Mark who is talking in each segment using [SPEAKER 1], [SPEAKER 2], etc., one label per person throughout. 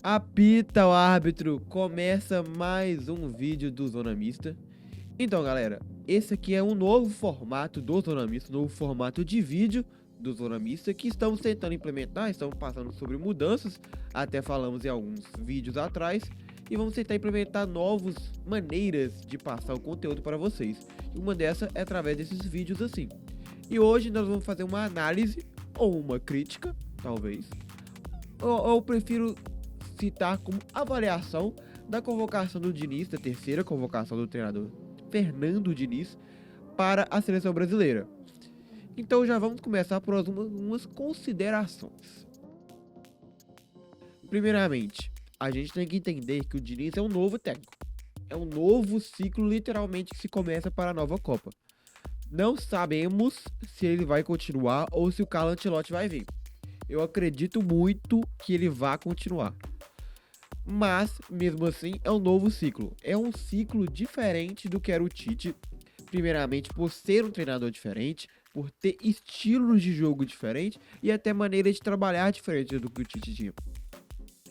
[SPEAKER 1] Apita o árbitro, começa mais um vídeo do Zona Mista. Então galera, esse aqui é um novo formato do Zona Mista, novo formato de vídeo do Zona Mista que estamos tentando implementar, estamos passando sobre mudanças, até falamos em alguns vídeos atrás, e vamos tentar implementar novas maneiras de passar o conteúdo para vocês. E uma dessas é através desses vídeos assim. E hoje nós vamos fazer uma análise, ou uma crítica, talvez, ou eu prefiro citar como avaliação da convocação do Diniz, da terceira convocação do treinador Fernando Diniz para a seleção brasileira. Então já vamos começar por algumas considerações. Primeiramente, a gente tem que entender que o Diniz é um novo técnico. É um novo ciclo literalmente que se começa para a nova Copa. Não sabemos se ele vai continuar ou se o Carlo Ancelotti vai vir. Eu acredito muito que ele vai continuar. Mas, mesmo assim, é um novo ciclo. É um ciclo diferente do que era o Tite. Primeiramente, por ser um treinador diferente, por ter estilos de jogo diferentes e até maneira de trabalhar diferente do que o Tite tinha.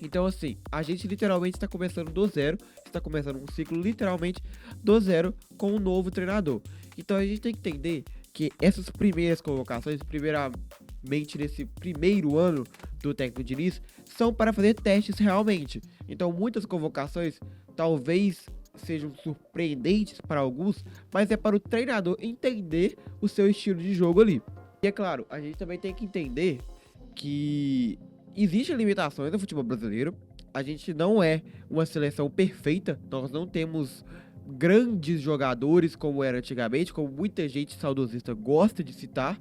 [SPEAKER 1] Então, assim, a gente literalmente está começando do zero, está começando um ciclo literalmente do zero com um novo treinador. Então, a gente tem que entender que essas primeiras convocações, primeiramente nesse primeiro ano do técnico Diniz, são para fazer testes realmente. Então, muitas convocações talvez sejam surpreendentes para alguns, mas é para o treinador entender o seu estilo de jogo ali. E é claro, a gente também tem que entender que existem limitações no futebol brasileiro. A gente não é uma seleção perfeita, nós não temos grandes jogadores como era antigamente, como muita gente saudosista gosta de citar.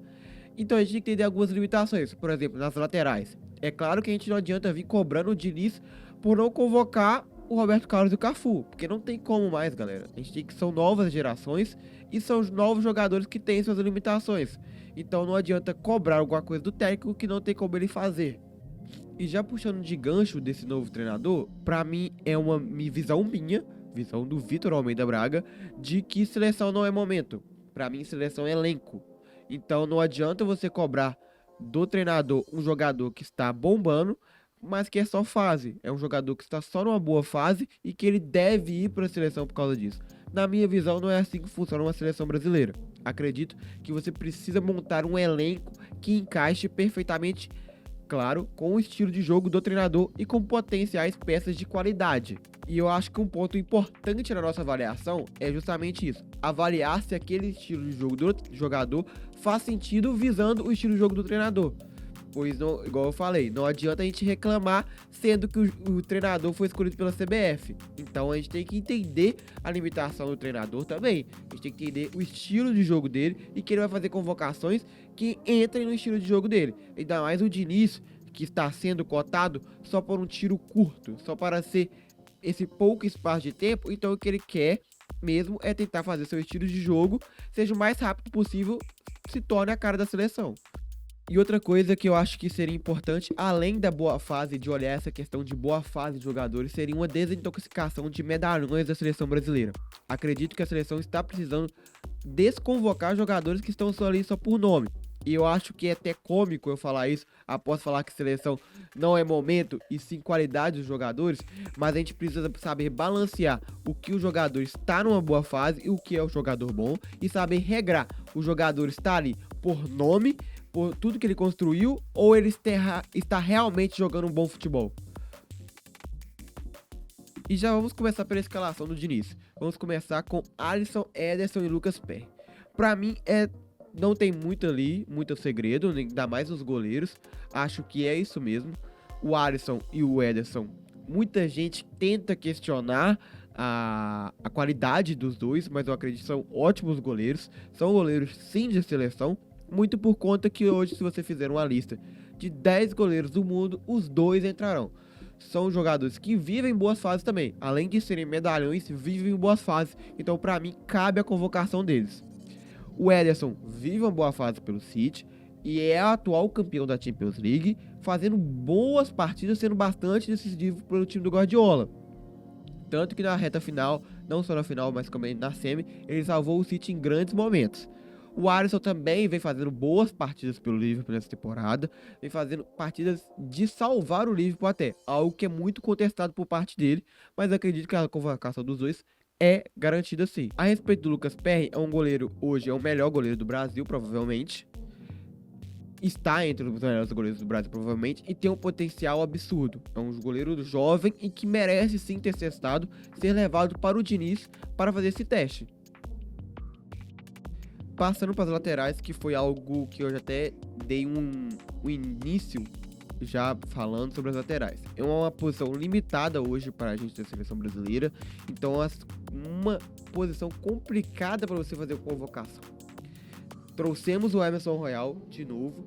[SPEAKER 1] Então a gente tem que entender algumas limitações, por exemplo, nas laterais. É claro que a gente não adianta vir cobrando o Diniz por não convocar o Roberto Carlos e o Cafu, porque não tem como mais, galera. A gente tem que são novas gerações e são os novos jogadores que têm suas limitações. Então não adianta cobrar alguma coisa do técnico que não tem como ele fazer. E já puxando de gancho desse novo treinador, pra mim é uma visão minha, visão do Vitor Almeida Braga, de que seleção não é momento. Pra mim, seleção é elenco. Então não adianta você cobrar do treinador um jogador que está bombando, mas que é só fase. É um jogador que está só numa boa fase e que ele deve ir para a seleção por causa disso. Na minha visão, não é assim que funciona uma seleção brasileira. Acredito que você precisa montar um elenco que encaixe perfeitamente, claro, com o estilo de jogo do treinador e com potenciais peças de qualidade. E eu acho que um ponto importante na nossa avaliação é justamente isso: avaliar se aquele estilo de jogo do jogador faz sentido visando o estilo de jogo do treinador. Pois, não, igual eu falei, não adianta a gente reclamar sendo que o treinador foi escolhido pela CBF. Então a gente tem que entender a limitação do treinador também. A gente tem que entender o estilo de jogo dele e que ele vai fazer convocações que entrem no estilo de jogo dele. Ainda mais o Diniz, que está sendo cotado só por um tiro curto, só para ser esse pouco espaço de tempo. Então o que ele quer mesmo é tentar fazer seu estilo de jogo seja o mais rápido possível, se torne a cara da seleção. E outra coisa que eu acho que seria importante, além da boa fase, de olhar essa questão de boa fase de jogadores, seria uma desintoxicação de medalhões da seleção brasileira. Acredito que a seleção está precisando desconvocar jogadores que estão ali só por nome. E eu acho que é até cômico eu falar isso, após falar que seleção não é momento e sim qualidade dos jogadores, mas a gente precisa saber balancear o que o jogador está numa boa fase e o que é o jogador bom, e saber regrar o jogador está ali por nome, por tudo que ele construiu, ou ele está realmente jogando um bom futebol. E já vamos começar pela escalação do Diniz. Vamos começar com Alisson, Ederson e Lucas Perry. Pra mim, não tem muito segredo, ainda mais os goleiros. Acho que é isso mesmo. O Alisson e o Ederson, muita gente tenta questionar a qualidade dos dois, mas eu acredito que são ótimos goleiros. São goleiros sim de seleção, muito por conta que hoje, se você fizer uma lista de 10 goleiros do mundo, os dois entrarão. São jogadores que vivem boas fases também. Além de serem medalhões, vivem boas fases. Então, pra mim, cabe a convocação deles. O Ederson vive uma boa fase pelo City e é atual campeão da Champions League, fazendo boas partidas, sendo bastante decisivo pelo time do Guardiola. Tanto que na reta final, não só na final, mas também na semi, ele salvou o City em grandes momentos. O Alisson também vem fazendo boas partidas pelo Liverpool nessa temporada, vem fazendo partidas de salvar o Liverpool até, algo que é muito contestado por parte dele, mas acredito que a convocação dos dois é garantida sim. A respeito do Lucas Perry, é um goleiro, hoje é o melhor goleiro do Brasil, provavelmente. Está entre os melhores goleiros do Brasil, provavelmente, e tem um potencial absurdo. É um goleiro jovem e que merece sim ter testado, ser levado para o Diniz para fazer esse teste. Passando para as laterais, que foi algo que eu já até dei um início já falando sobre as laterais. É uma posição limitada hoje para a gente da seleção brasileira, então uma posição complicada para você fazer convocação. Trouxemos o Emerson Royal de novo,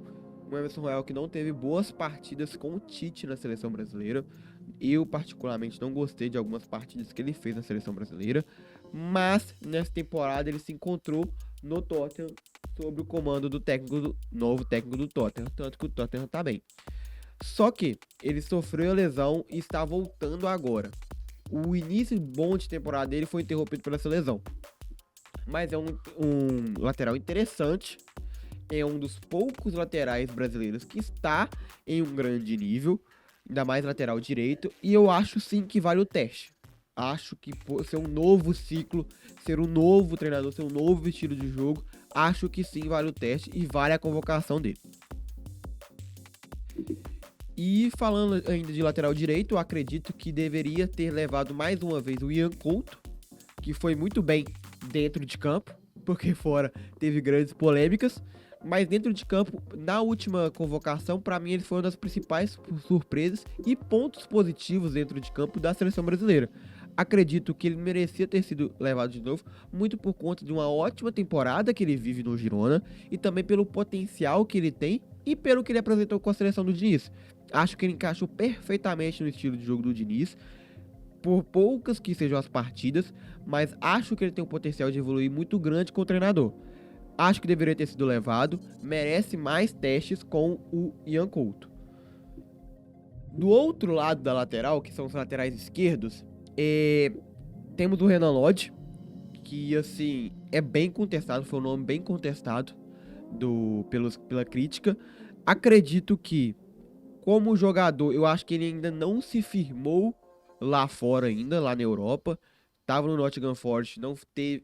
[SPEAKER 1] um Emerson Royal que não teve boas partidas com o Tite na seleção brasileira. Eu particularmente não gostei de algumas partidas que ele fez na seleção brasileira, mas nessa temporada ele se encontrou no Tottenham sob o comando do novo técnico do Tottenham, tanto que o Tottenham tá bem. Só que ele sofreu a lesão e está voltando agora. O início bom de temporada dele foi interrompido pela essa lesão. Mas é um lateral interessante. É um dos poucos laterais brasileiros que está em um grande nível. Ainda mais lateral direito. E eu acho sim que vale o teste. Acho que por ser um novo ciclo, ser um novo treinador, ser um novo estilo de jogo, acho que sim vale o teste e vale a convocação dele. E falando ainda de lateral direito, eu acredito que deveria ter levado mais uma vez o Ian Couto, que foi muito bem dentro de campo, porque fora teve grandes polêmicas, mas dentro de campo, na última convocação, para mim ele foi uma das principais surpresas e pontos positivos dentro de campo da seleção brasileira. Acredito que ele merecia ter sido levado de novo, muito por conta de uma ótima temporada que ele vive no Girona e também pelo potencial que ele tem e pelo que ele apresentou com a seleção do Diniz. Acho que ele encaixou perfeitamente no estilo de jogo do Diniz, por poucas que sejam as partidas, mas acho que ele tem um potencial de evoluir muito grande com o treinador. Acho que deveria ter sido levado, merece mais testes com o Ian Couto. Do outro lado da lateral, que são os laterais esquerdos, temos o Renan Lodge, que assim é bem contestado, foi um nome bem contestado pela crítica. Acredito que, como jogador, eu acho que ele ainda não se firmou lá fora ainda, lá na Europa. Tava no Nottingham Forest, não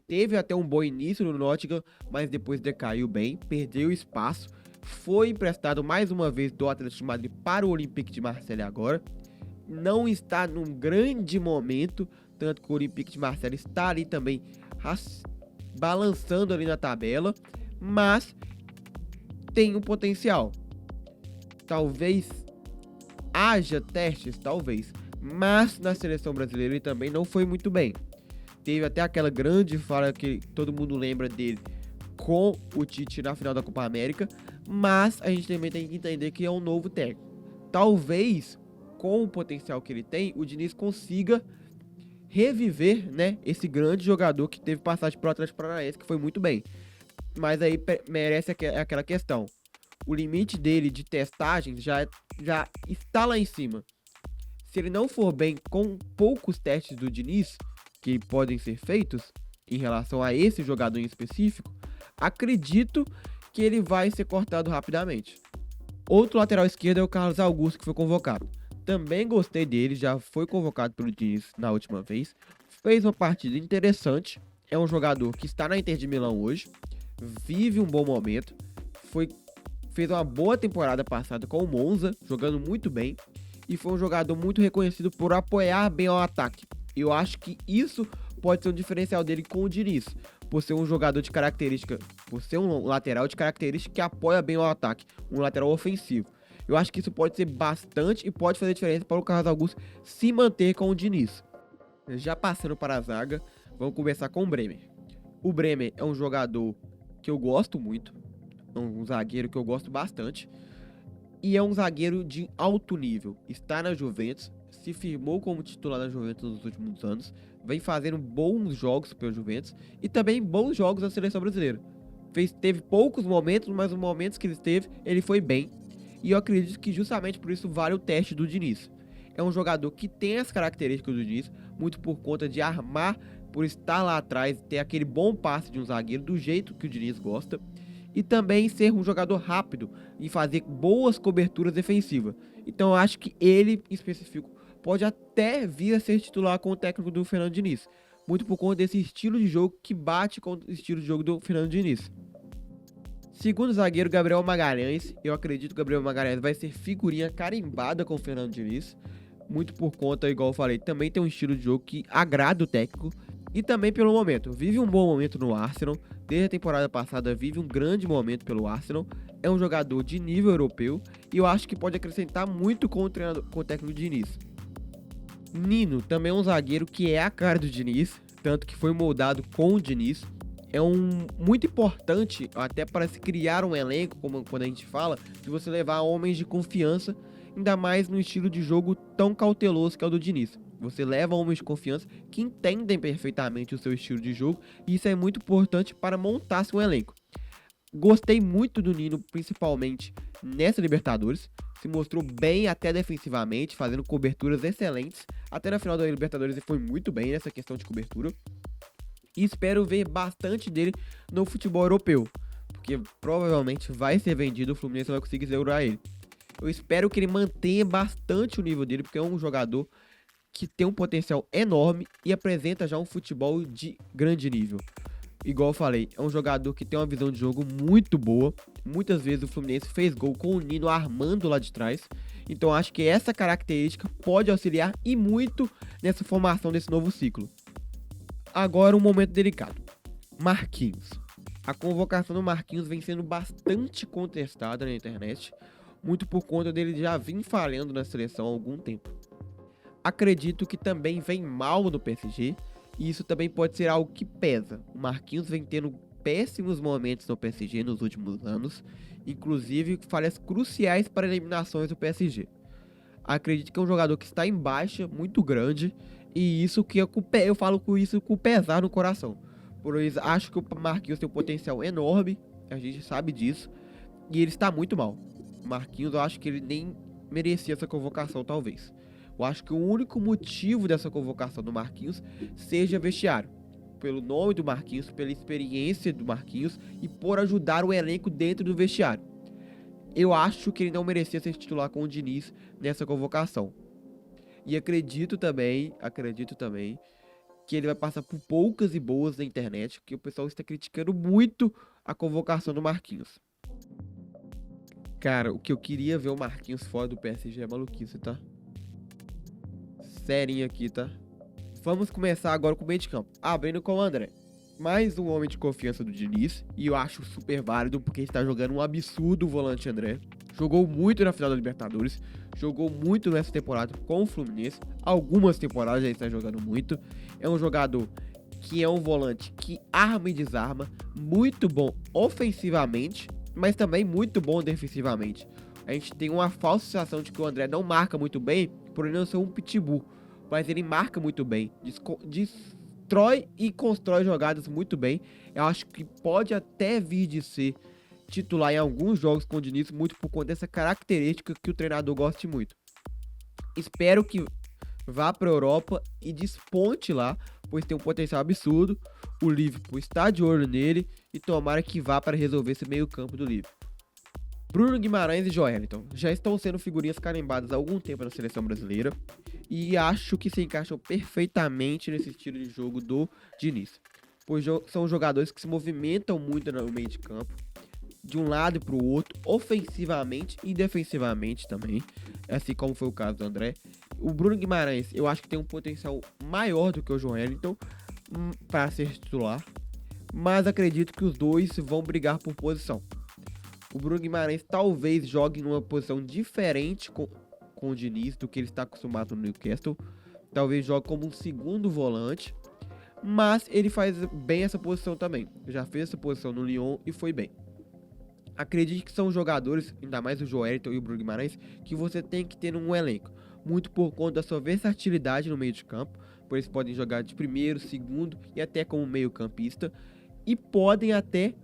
[SPEAKER 1] teve até um bom início no Nottingham, mas depois decaiu bem, perdeu espaço. Foi emprestado mais uma vez do Atlético de Madrid para o Olympique de Marseille agora. Não está num grande momento, tanto que o Olympique de Marseille está ali também balançando ali na tabela, mas tem um potencial. Talvez haja testes, talvez, mas na seleção brasileira ele também não foi muito bem. Teve até aquela grande falha que todo mundo lembra dele com o Tite na final da Copa América, mas a gente também tem que entender que é um novo técnico. Talvez, com o potencial que ele tem, o Diniz consiga reviver, né, esse grande jogador que teve passagem pelo Atlético Paranaense, que foi muito bem. Mas aí merece aquela questão. O limite dele de testagem já está lá em cima. Se ele não for bem com poucos testes do Diniz, que podem ser feitos em relação a esse jogador em específico, acredito que ele vai ser cortado rapidamente. Outro lateral esquerdo é o Carlos Augusto, que foi convocado. Também gostei dele, já foi convocado pelo Diniz na última vez. Fez uma partida interessante. É um jogador que está na Inter de Milão hoje. Vive um bom momento. Fez uma boa temporada passada com o Monza, jogando muito bem. E foi um jogador muito reconhecido por apoiar bem ao ataque. Eu acho que isso pode ser um diferencial dele com o Diniz, por ser um jogador de característica, por ser um lateral de característica que apoia bem ao ataque, um lateral ofensivo. Eu acho que isso pode ser bastante e pode fazer diferença para o Carlos Augusto se manter com o Diniz. Já passando para a zaga, vamos começar com o Bremer. O Bremer é um jogador que eu gosto muito, é um zagueiro que eu gosto bastante, e é um zagueiro de alto nível. Está na Juventus, se firmou como titular da Juventus nos últimos anos, vem fazendo bons jogos pela Juventus e também bons jogos na seleção brasileira. Teve poucos momentos, mas os momentos que ele teve, ele foi bem. E eu acredito que justamente por isso vale o teste do Diniz. É um jogador que tem as características do Diniz, muito por conta de armar por estar lá atrás, ter aquele bom passe de um zagueiro do jeito que o Diniz gosta, e também ser um jogador rápido e fazer boas coberturas defensivas. Então eu acho que ele, em específico, pode até vir a ser titular com o técnico do Fernando Diniz, muito por conta desse estilo de jogo que bate com o estilo de jogo do Fernando Diniz. Segundo zagueiro, Gabriel Magalhães. Eu acredito que o Gabriel Magalhães vai ser figurinha carimbada com o Fernando Diniz, muito por conta, igual eu falei, também tem um estilo de jogo que agrada o técnico. E também pelo momento, vive um bom momento no Arsenal, desde a temporada passada vive um grande momento pelo Arsenal, é um jogador de nível europeu e eu acho que pode acrescentar muito com o técnico Diniz. Nino também é um zagueiro que é a cara do Diniz, tanto que foi moldado com o Diniz, é muito importante até para se criar um elenco, como quando a gente fala, de você levar homens de confiança, ainda mais no estilo de jogo tão cauteloso que é o do Diniz. Você leva homens de confiança que entendem perfeitamente o seu estilo de jogo e isso é muito importante para montar seu elenco. Gostei muito do Nino, principalmente nessa Libertadores. Se mostrou bem até defensivamente, fazendo coberturas excelentes. Até na final da Libertadores ele foi muito bem nessa questão de cobertura. E espero ver bastante dele no futebol europeu, porque provavelmente vai ser vendido, o Fluminense vai conseguir segurar ele. Eu espero que ele mantenha bastante o nível dele, porque é um jogador que tem um potencial enorme e apresenta já um futebol de grande nível. Igual eu falei, é um jogador que tem uma visão de jogo muito boa. Muitas vezes o Fluminense fez gol com o Nino armando lá de trás. Então acho que essa característica pode auxiliar e muito nessa formação desse novo ciclo. Agora um momento delicado. Marquinhos. A convocação do Marquinhos vem sendo bastante contestada na internet, muito por conta dele já vir falhando na seleção há algum tempo. Acredito que também vem mal no PSG, e isso também pode ser algo que pesa. O Marquinhos vem tendo péssimos momentos no PSG nos últimos anos, inclusive falhas cruciais para eliminações do PSG. Acredito que é um jogador que está em baixa muito grande, e isso que eu falo com isso com pesar no coração. Por isso, acho que o Marquinhos tem um potencial enorme, a gente sabe disso, e ele está muito mal. O Marquinhos, eu acho que ele nem merecia essa convocação, talvez. Eu acho que o único motivo dessa convocação do Marquinhos seja vestiário. Pelo nome do Marquinhos, pela experiência do Marquinhos e por ajudar o elenco dentro do vestiário. Eu acho que ele não merecia ser titular com o Diniz nessa convocação. E acredito também que ele vai passar por poucas e boas na internet, porque o pessoal está criticando muito a convocação do Marquinhos. Cara, o que eu queria ver o Marquinhos fora do PSG é maluquice, tá? Serinho aqui, tá? Vamos começar agora com o meio de campo. Abrindo com o André. Mais um homem de confiança do Diniz. E eu acho super válido, porque está jogando um absurdo o volante André. Jogou muito na final da Libertadores. Jogou muito nessa temporada com o Fluminense. Algumas temporadas já está jogando muito. É um jogador que é um volante que arma e desarma. Muito bom ofensivamente, mas também muito bom defensivamente. A gente tem uma falsa sensação de que o André não marca muito bem, por ele não ser um pitbull. Mas ele marca muito bem, destrói e constrói jogadas muito bem. Eu acho que pode até vir de ser titular em alguns jogos com o Diniz, muito por conta dessa característica que o treinador goste muito. Espero que vá para a Europa e desponte lá, pois tem um potencial absurdo. O Liverpool está de olho nele e tomara que vá para resolver esse meio campo do Liverpool. Bruno Guimarães e Joelinton já estão sendo figurinhas carimbadas há algum tempo na seleção brasileira e acho que se encaixam perfeitamente nesse estilo de jogo do Diniz, pois são jogadores que se movimentam muito no meio de campo, de um lado para o outro, ofensivamente e defensivamente também, assim como foi o caso do André. O Bruno Guimarães, eu acho que tem um potencial maior do que o Joelinton para ser titular, mas acredito que os dois vão brigar por posição. O Bruno Guimarães talvez jogue numa posição diferente com o Diniz do que ele está acostumado no Newcastle. Talvez jogue como um segundo volante, mas ele faz bem essa posição também. Já fez essa posição no Lyon e foi bem. Acredito que são jogadores, ainda mais o Joelinton e o Bruno Guimarães, que você tem que ter num elenco. Muito por conta da sua versatilidade no meio de campo, pois eles podem jogar de primeiro, segundo e até como meio campista. E podem até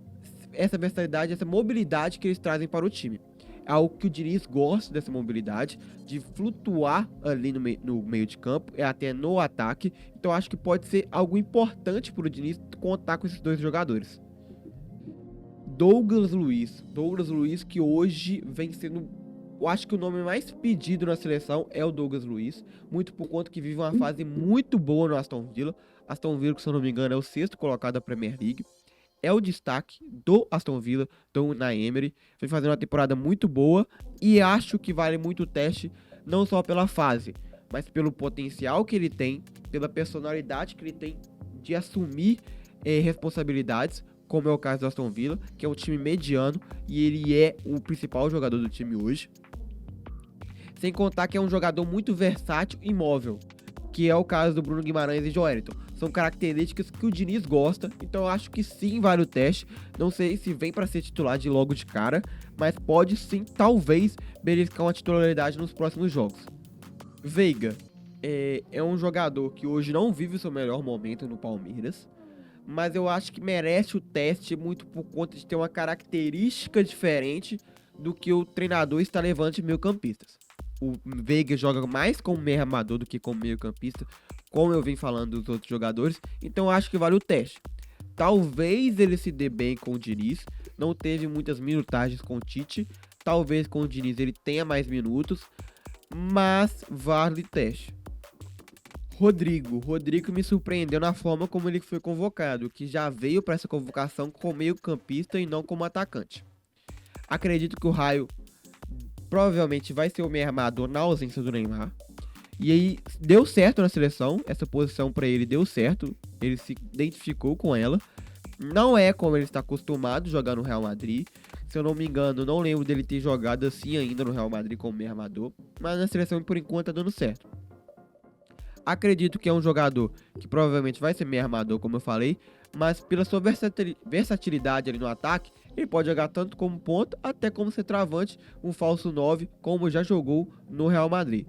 [SPEAKER 1] essa versatilidade, essa mobilidade que eles trazem para o time. É algo que o Diniz gosta dessa mobilidade, de flutuar ali no meio de campo e até no ataque. Então acho que pode ser algo importante para o Diniz contar com esses dois jogadores. Douglas Luiz que hoje vem sendo, eu acho que o nome mais pedido na seleção é o Douglas Luiz, muito por conta que vive uma fase muito boa no Aston Villa. Aston Villa, que se eu não me engano, é o 6º colocado da Premier League. É o destaque do Aston Villa, do Unai Emery. Vem fazendo uma temporada muito boa e acho que vale muito o teste, não só pela fase, mas pelo potencial que ele tem, pela personalidade que ele tem de assumir responsabilidades, como é o caso do Aston Villa, que é um time mediano e ele é o principal jogador do time hoje. Sem contar que é um jogador muito versátil e móvel, que é o caso do Bruno Guimarães e Joelinton. São características que o Diniz gosta, então eu acho que sim vale o teste. Não sei se vem para ser titular de logo de cara, mas pode sim, talvez, beliscar uma titularidade nos próximos jogos. Veiga é um jogador que hoje não vive o seu melhor momento no Palmeiras, mas eu acho que merece o teste muito por conta de ter uma característica diferente do que o treinador está levando de meio-campistas. O Veiga joga mais como meio armador do que como meio-campista, como eu vim falando dos outros jogadores, então eu acho que vale o teste. Talvez ele se dê bem com o Diniz, não teve muitas minutagens com o Tite, talvez com o Diniz ele tenha mais minutos, mas vale o teste. Rodrigo me surpreendeu na forma como ele foi convocado, que já veio para essa convocação como meio-campista e não como atacante. Acredito que o Raio provavelmente vai ser o meio armador na ausência do Neymar. E aí deu certo na seleção, essa posição para ele deu certo, ele se identificou com ela. Não é como ele está acostumado a jogar no Real Madrid. Se eu não me engano, não lembro dele ter jogado assim ainda no Real Madrid como meio armador, mas na seleção por enquanto tá dando certo. Acredito que é um jogador que provavelmente vai ser meio armador, como eu falei, mas pela sua versatilidade ali no ataque, ele pode jogar tanto como ponta, até como centroavante, um falso 9, como já jogou no Real Madrid.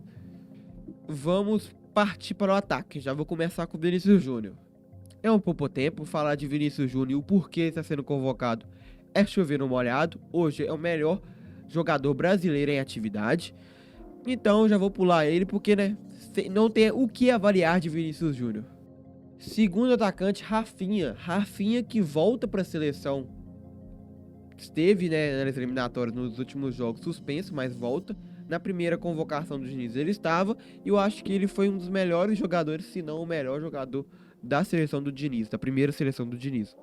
[SPEAKER 1] Vamos partir para o ataque, já vou começar com o Vinícius Júnior. É um pouco tempo falar de Vinícius Júnior e o porquê está sendo convocado é chover no molhado. Hoje é o melhor jogador brasileiro em atividade, então já vou pular ele porque, né, não tem o que avaliar de Vinícius Júnior. Segundo atacante, Rafinha que volta para a seleção. Esteve, né, nas eliminatórias nos últimos jogos suspenso, mas volta. Na primeira convocação do Diniz ele estava, e eu acho que ele foi um dos melhores jogadores, se não o melhor jogador da seleção do Diniz, da primeira seleção do Diniz.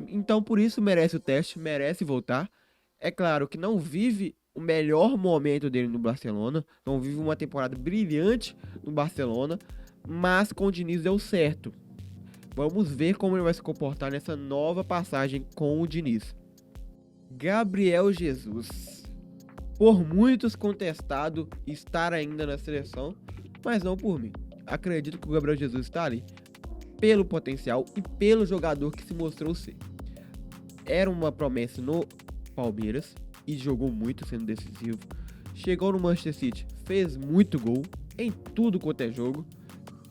[SPEAKER 1] Então por isso merece o teste, merece voltar. É claro que não vive o melhor momento dele no Barcelona, não vive uma temporada brilhante no Barcelona, mas com o Diniz deu certo. Vamos ver como ele vai se comportar nessa nova passagem com o Diniz. Gabriel Jesus. Por muitos contestado estar ainda na seleção, mas não por mim. Acredito que o Gabriel Jesus está ali pelo potencial e pelo jogador que se mostrou ser. Era uma promessa no Palmeiras e jogou muito sendo decisivo. Chegou no Manchester City, fez muito gol em tudo quanto é jogo.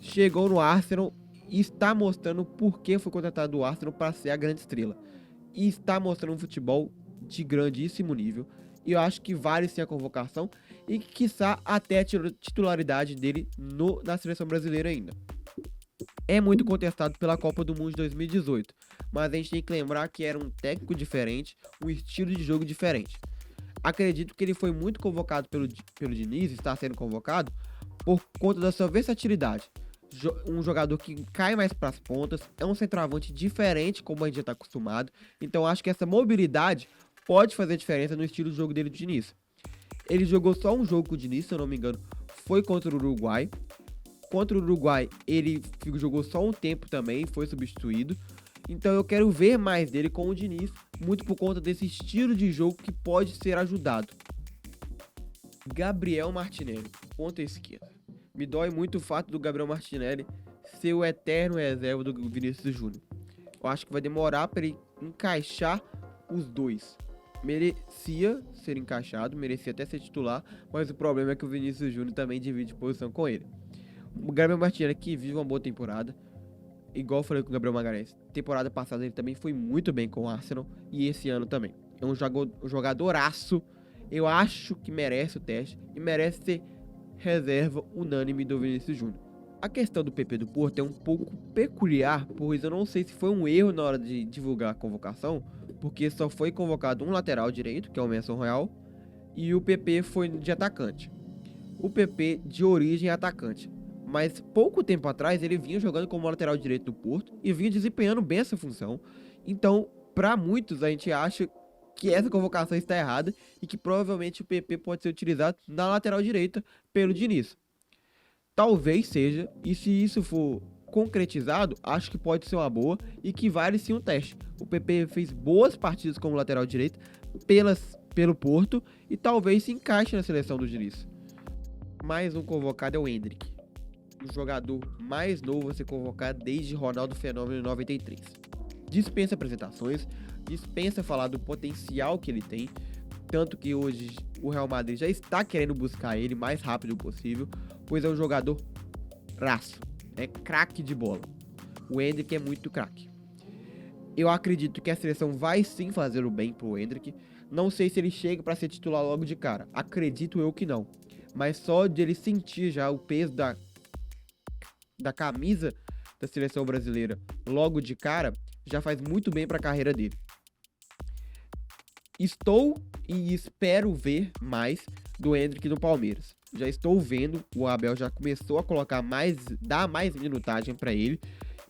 [SPEAKER 1] Chegou no Arsenal e está mostrando por que foi contratado do Arsenal para ser a grande estrela. E está mostrando um futebol de grandíssimo nível. E eu acho que vale sim a convocação e quiçá até a titularidade dele na seleção brasileira ainda. É muito contestado pela Copa do Mundo de 2018, mas a gente tem que lembrar que era um técnico diferente, um estilo de jogo diferente. Acredito que ele foi muito convocado pelo Diniz, está sendo convocado, por conta da sua versatilidade. Um jogador que cai mais para as pontas, é um centroavante diferente como a gente já está acostumado, então acho que essa mobilidade pode fazer diferença no estilo de jogo dele do Diniz. Ele jogou só um jogo com o Diniz, se eu não me engano, foi contra o Uruguai. Contra o Uruguai, ele jogou só um tempo também, foi substituído. Então eu quero ver mais dele com o Diniz, muito por conta desse estilo de jogo que pode ser ajudado. Gabriel Martinelli, ponta esquerda. Me dói muito o fato do Gabriel Martinelli ser o eterno reserva do Vinícius Júnior. Eu acho que vai demorar para ele encaixar os dois. Merecia ser encaixado, merecia até ser titular, mas o problema é que o Vinícius Júnior também divide posição com ele. O Gabriel Martinelli que vive uma boa temporada, igual eu falei com o Gabriel Magalhães. Temporada passada ele também foi muito bem com o Arsenal e esse ano também. É um jogadoraço, Eu acho que merece o teste e merece ser reserva unânime do Vinícius Júnior. A questão do PP do Porto é um pouco peculiar, pois eu não sei se foi um erro na hora de divulgar a convocação, porque só foi convocado um lateral direito, que é o Emerson Royal, e o PP foi de atacante. O PP de origem é atacante, mas pouco tempo atrás ele vinha jogando como lateral direito do Porto e vinha desempenhando bem essa função. Então, para muitos, a gente acha que essa convocação está errada e que provavelmente o PP pode ser utilizado na lateral direita pelo Diniz. Talvez seja, e se isso for concretizado, acho que pode ser uma boa e que vale sim um teste. O PP fez boas partidas como lateral direito pelo Porto e talvez se encaixe na seleção do Diniz. Mais um convocado é o Endrick, o jogador mais novo a ser convocado desde Ronaldo Fenômeno em 93. Dispensa apresentações, dispensa falar do potencial que ele tem, tanto que hoje o Real Madrid já está querendo buscar ele o mais rápido possível, pois é um jogador raço, é craque de bola. O Endrick é muito craque. Eu acredito que a seleção vai sim fazer o bem pro Endrick. Não sei se ele chega para ser titular logo de cara, acredito eu que não. Mas só de ele sentir já o peso da camisa da seleção brasileira logo de cara, já faz muito bem para a carreira dele. Estou e espero ver mais do Endrick no Palmeiras. Já estou vendo, o Abel já começou a dar mais minutagem para ele.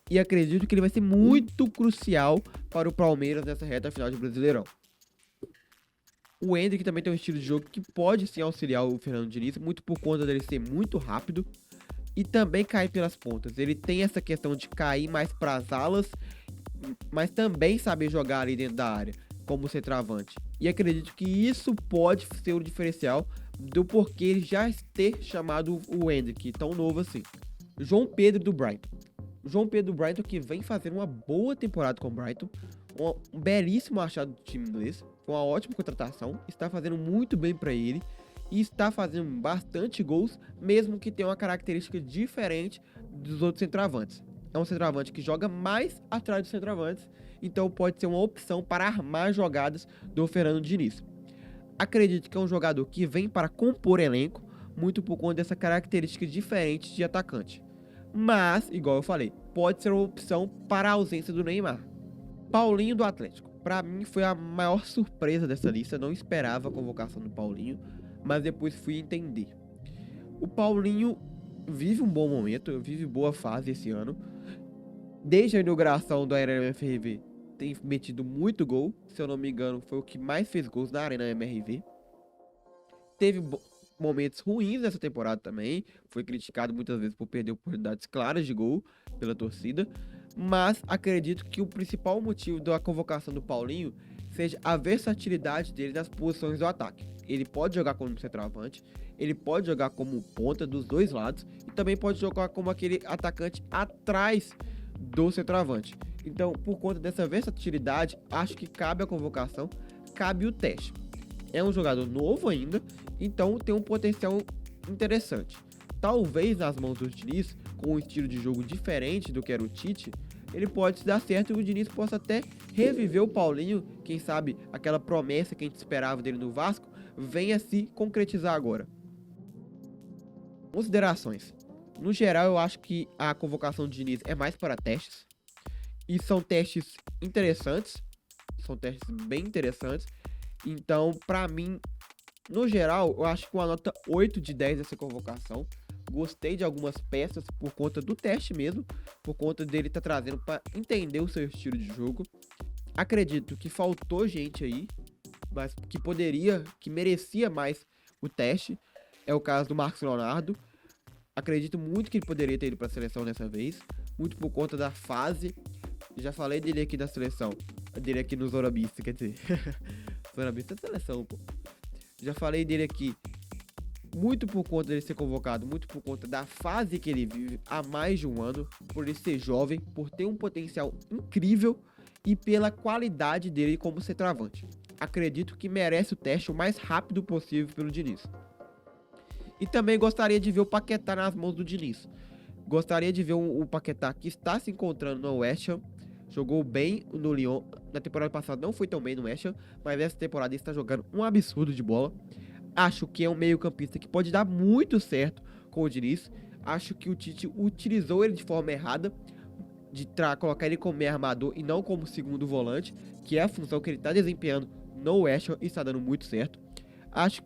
[SPEAKER 1] E acredito que ele vai ser muito crucial para o Palmeiras nessa reta final de Brasileirão. O Endrick também tem um estilo de jogo que pode sim auxiliar o Fernando Diniz, muito por conta dele ser muito rápido e também cair pelas pontas. Ele tem essa questão de cair mais para as alas, mas também saber jogar ali dentro da área, como centroavante. E acredito que isso pode ser o diferencial do porquê ele já ter chamado o Endrick tão novo assim. João Pedro do Brighton. João Pedro do Brighton, que vem fazendo uma boa temporada com o Brighton, um belíssimo achado do time inglês, uma ótima contratação, está fazendo muito bem para ele e está fazendo bastante gols, mesmo que tenha uma característica diferente dos outros centroavantes. É um centroavante que joga mais atrás dos centroavantes, então pode ser uma opção para armar jogadas do Fernando Diniz. Acredito que é um jogador que vem para compor elenco, muito por conta dessa característica diferente de atacante. Mas, igual eu falei, pode ser uma opção para a ausência do Neymar. Paulinho do Atlético. Para mim foi a maior surpresa dessa lista, não esperava a convocação do Paulinho, mas depois fui entender. O Paulinho vive um bom momento, vive boa fase esse ano. Desde a inauguração da Arena MRV, tem metido muito gol, se eu não me engano, foi o que mais fez gols na Arena MRV. Teve momentos ruins nessa temporada também, foi criticado muitas vezes por perder oportunidades claras de gol pela torcida, mas acredito que o principal motivo da convocação do Paulinho seja a versatilidade dele nas posições do ataque. Ele pode jogar como centroavante, ele pode jogar como ponta dos dois lados e também pode jogar como aquele atacante atrás do centroavante. Então, por conta dessa versatilidade, acho que cabe a convocação, cabe o teste. É um jogador novo ainda, então tem um potencial interessante. Talvez nas mãos do Diniz, com um estilo de jogo diferente do que era o Tite, ele pode dar certo e o Diniz possa até reviver o Paulinho, quem sabe aquela promessa que a gente esperava dele no Vasco, venha se concretizar agora. Considerações. No geral, eu acho que a convocação do Diniz é mais para testes, e são testes interessantes, são testes bem interessantes. Então, pra mim, no geral, eu acho que uma nota 8 de 10 essa convocação. Gostei de algumas peças por conta do teste mesmo, por conta dele estar trazendo para entender o seu estilo de jogo. Acredito que faltou gente aí, mas que merecia mais o teste. É o caso do Marcos Leonardo. Acredito muito que ele poderia ter ido para a seleção dessa vez, muito por conta da fase. Já falei dele aqui da seleção, dele aqui no Zorabista, quer dizer... Zorabista é seleção, pô. Já falei dele aqui, muito por conta dele ser convocado, muito por conta da fase que ele vive há mais de um ano, por ele ser jovem, por ter um potencial incrível e pela qualidade dele como centroavante. Acredito que merece o teste o mais rápido possível pelo Diniz. E também gostaria de ver o Paquetá nas mãos do Diniz. Gostaria de ver o Paquetá que está se encontrando no West Ham, Jogou bem no Lyon. Na temporada passada não foi tão bem no West Ham, mas essa temporada ele está jogando um absurdo de bola. Acho que é um meio-campista que pode dar muito certo com o Diniz. Acho que o Tite utilizou ele de forma errada, de colocar ele como meio armador e não como segundo volante, que é a função que ele está desempenhando no West Ham e está dando muito certo.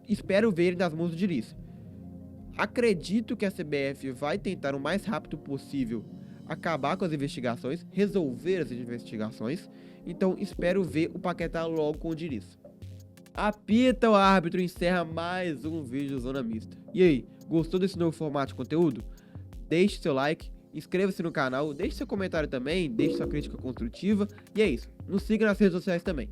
[SPEAKER 1] Espero ver ele nas mãos do Diniz. Acredito que a CBF vai tentar o mais rápido possível acabar com as investigações, resolver as investigações. Então espero ver o Paquetá logo com o Diniz. Apita o árbitro, encerra mais um vídeo Zona Mista. E aí, gostou desse novo formato de conteúdo? Deixe seu like, inscreva-se no canal, deixe seu comentário também, deixe sua crítica construtiva. E é isso, nos siga nas redes sociais também.